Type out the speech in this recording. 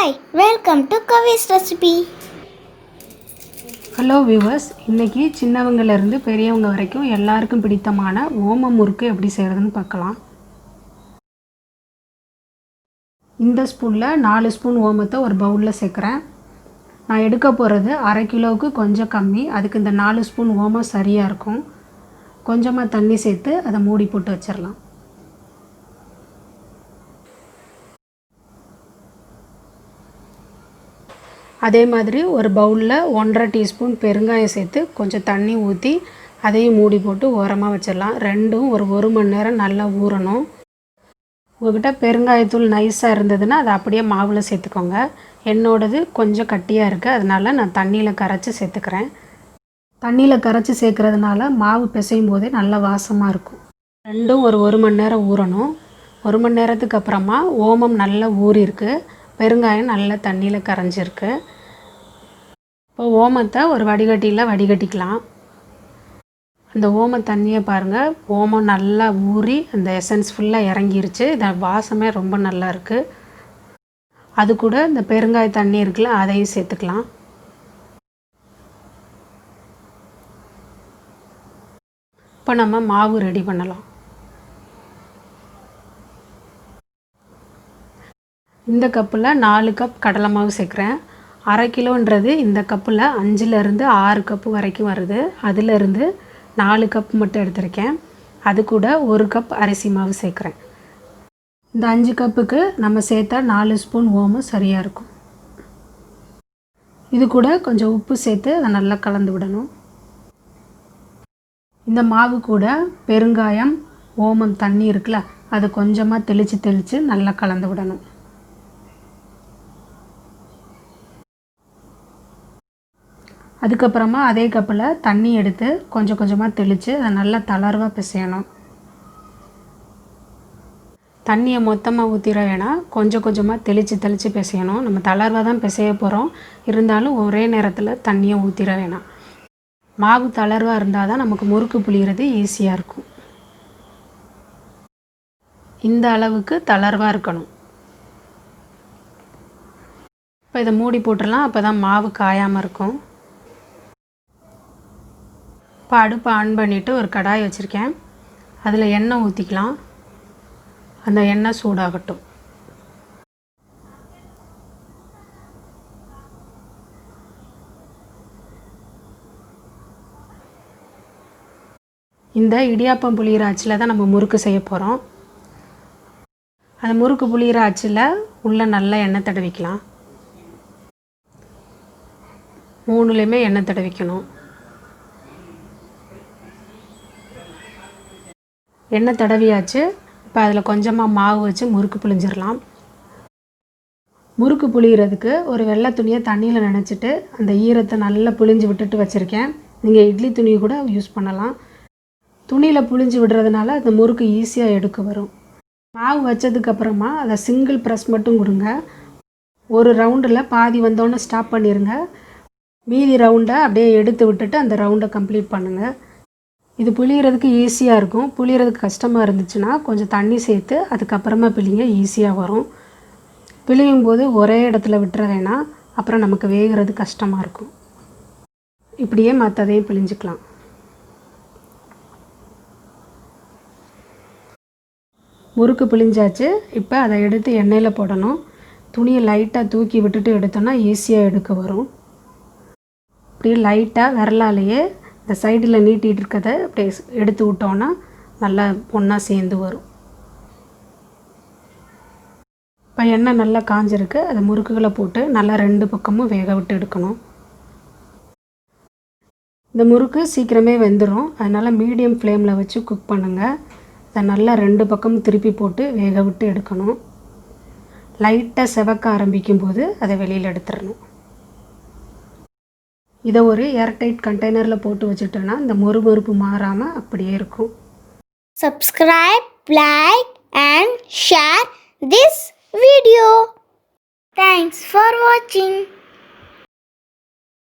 Hi, welcome to Kavi's recipe. Hello viewers, இன்றைக்கி சின்னவங்கலேருந்து பெரியவங்க வரைக்கும் எல்லாருக்கும் பிடித்தமான ஓமம் முறுக்கு எப்படி செய்கிறதுன்னு பார்க்கலாம். இந்த ஸ்பூனில் 4 ஸ்பூன் ஓமத்தை ஒரு பவுலில் சேர்க்குறேன். நான் எடுக்க போகிறது அரை கிலோவுக்கு கொஞ்சம் கம்மி. அதுக்கு இந்த 4 ஸ்பூன் ஓமம் சரியாக இருக்கும். கொஞ்சமாக தண்ணி சேர்த்து அதை மூடி போட்டு வச்சிடலாம். அதே மாதிரி ஒரு பவுலில் 1.5 டீஸ்பூன் பெருங்காயம் சேர்த்து கொஞ்சம் தண்ணி ஊற்றி அதையும் மூடி போட்டு ஓரமாக வச்சிடலாம். ரெண்டும் ஒரு மணி நேரம் நல்லா ஊறணும். உங்கள்கிட்ட பெருங்காயத்தூள் நைஸாக இருந்ததுன்னா அதை அப்படியே மாவில் சேர்த்துக்கோங்க. என்னோடது கொஞ்சம் கட்டியாக இருக்குது, அதனால் நான் தண்ணியில் கரைச்சி சேர்த்துக்கிறேன். தண்ணியில் கரைச்சி சேர்க்குறதுனால மாவு பிசையும் போதே நல்லா வாசமாக இருக்கும். ரெண்டும் ஒரு மணி நேரம் ஊறணும். 1 மணி நேரத்துக்கு அப்புறமா ஓமம் நல்லா ஊறிருக்கு, பெருங்காயம் நல்லா தண்ணியில் கரைஞ்சிருக்கு. இப்போ ஓமத்தை ஒரு வடிகட்டியில் வடிகட்டிக்கலாம். அந்த ஓம தண்ணியை பாருங்கள், ஓமம் நல்லா ஊறி அந்த எசன்ஸ் ஃபுல்லாக இறங்கிருச்சு. இந்த வாசமே ரொம்ப நல்லா இருக்குது. அது கூட இந்த பெருங்காய தண்ணி இருக்குல்ல, அதையும் சேர்த்துக்கலாம். இப்போ நம்ம மாவு ரெடி பண்ணலாம். இந்த கப்பில் 4 கப் கடலை மாவு சேர்க்குறேன். அரை கிலோன்றது இந்த கப்பில் 5லேருந்து 6 கப்பு வரைக்கும் வருது. அதிலிருந்து 4 கப் மட்டும் எடுத்திருக்கேன். அது கூட 1 கப் அரிசி மாவு சேர்க்குறேன். இந்த 5 கப்புக்கு நம்ம சேர்த்தா 4 ஸ்பூன் ஓமம் சரியாக இருக்கும். இது கூட கொஞ்சம் உப்பு சேர்த்து அதை நல்லா கலந்து விடணும். இந்த மாவு கூட பெருங்காயம், ஓமம் தண்ணி இருக்குல்ல, அதை கொஞ்சமாக தெளித்து நல்லா கலந்து விடணும். அதுக்கப்புறமா அதே கப்பில் தண்ணி எடுத்து கொஞ்சம் கொஞ்சமாக தெளித்து அதை நல்லா தளர்வாக பிசையணும். தண்ணியை மொத்தமாக ஊற்றிட வேணாம், கொஞ்சம் கொஞ்சமாக தெளித்து பிசையணும். நம்ம தளர்வாக தான் பிசைய போகிறோம், இருந்தாலும் ஒரே நேரத்தில் தண்ணியை ஊற்றிட வேணாம். மாவு தளர்வாக இருந்தால் தான் நமக்கு முறுக்கு புளிகிறது ஈஸியாக இருக்கும். இந்த அளவுக்கு தளர்வாக இருக்கணும். இப்போ இதை மூடி போட்டுடலாம், அப்போ தான் மாவு காயாமல் இருக்கும். இப்போ அடுப்பை ஆன் பண்ணிவிட்டு ஒரு கடாய் வச்சுருக்கேன். அதில் எண்ணெய் ஊற்றிக்கலாம். அந்த எண்ணெய் சூடாகட்டும். இந்த இடியாப்பம் புளிகிற அச்சில் தான் நம்ம முறுக்கு செய்ய போகிறோம். அந்த முறுக்கு புளிகிற அச்சில் உள்ளே நல்லா எண்ணெய் தடவிக்கலாம். 3லேயுமே எண்ணெய் தடவிக்கணும். எண்ணெய் தடவியாச்சு. இப்போ அதில் கொஞ்சமாக மாவு வச்சு முறுக்கு புளிஞ்சிடலாம். முறுக்கு புளிகிறதுக்கு ஒரு வெள்ளை துணியை தண்ணியில் நனைச்சிட்டு அந்த ஈரத்தை நல்லா புளிஞ்சு விட்டுட்டு வச்சுருக்கேன். நீங்கள் இட்லி துணி கூட யூஸ் பண்ணலாம். துணியில் புளிஞ்சு விடுறதுனால அந்த முறுக்கு ஈஸியாக எடுக்க வரும். மாவு வச்சதுக்கப்புறமா அதை சிங்கிள் ப்ரெஸ் மட்டும் கொடுங்க. ஒரு ரவுண்டில் பாதி வந்தோன்னே ஸ்டாப் பண்ணிடுங்க. மீதி ரவுண்டை அப்படியே எடுத்து விட்டுட்டு அந்த ரவுண்டை கம்ப்ளீட் பண்ணுங்கள். இது புளியறதுக்கு ஈஸியாக இருக்கும். புளியறதுக்கு கஷ்டமாக இருந்துச்சுன்னா கொஞ்சம் தண்ணி சேர்த்து அதுக்கப்புறமா பிழிங்க, ஈஸியாக வரும். பிழியும் போது ஒரே இடத்துல விட்டுற வேணாம், அப்புறம் நமக்கு வேகிறது கஷ்டமாக இருக்கும். இப்படியே மற்றதையும் பிழிஞ்சிக்கலாம். முறுக்கு பிழிஞ்சாச்சு. இப்போ அதை எடுத்து எண்ணெயில் போடணும். துணியை லைட்டாக தூக்கி விட்டுட்டு எடுத்தோன்னா ஈஸியாக எடுக்க வரும். இப்படியே லைட்டாக விரலாலேயே இந்த சைடில் நீட்டிகிட்டு இருக்கிறத அப்படியே எடுத்து விட்டோன்னா நல்லா ஒன்றா சேர்ந்து வரும். இப்போ எண்ணெய் நல்லா காஞ்சிருக்கு. அதை முறுக்குகளை போட்டு நல்லா 2 பக்கமும் வேக விட்டு எடுக்கணும். இந்த முறுக்கு சீக்கிரமே வெந்துடும், அதனால் மீடியம் ஃப்ளேமில் வச்சு குக் பண்ணுங்கள். அதை நல்லா 2 பக்கமும் திருப்பி போட்டு வேக விட்டு எடுக்கணும். லைட்டாக செவக்க ஆரம்பிக்கும் போது அதை வெளியில் எடுத்துடணும். இதை ஒரு ஏர்டைட் கண்டெய்னரில் போட்டு வச்சுட்டோன்னா இந்த மொறுமொறுப்பு மாறாமல் அப்படியே இருக்கும். Subscribe, like and share this video. Thanks for watching.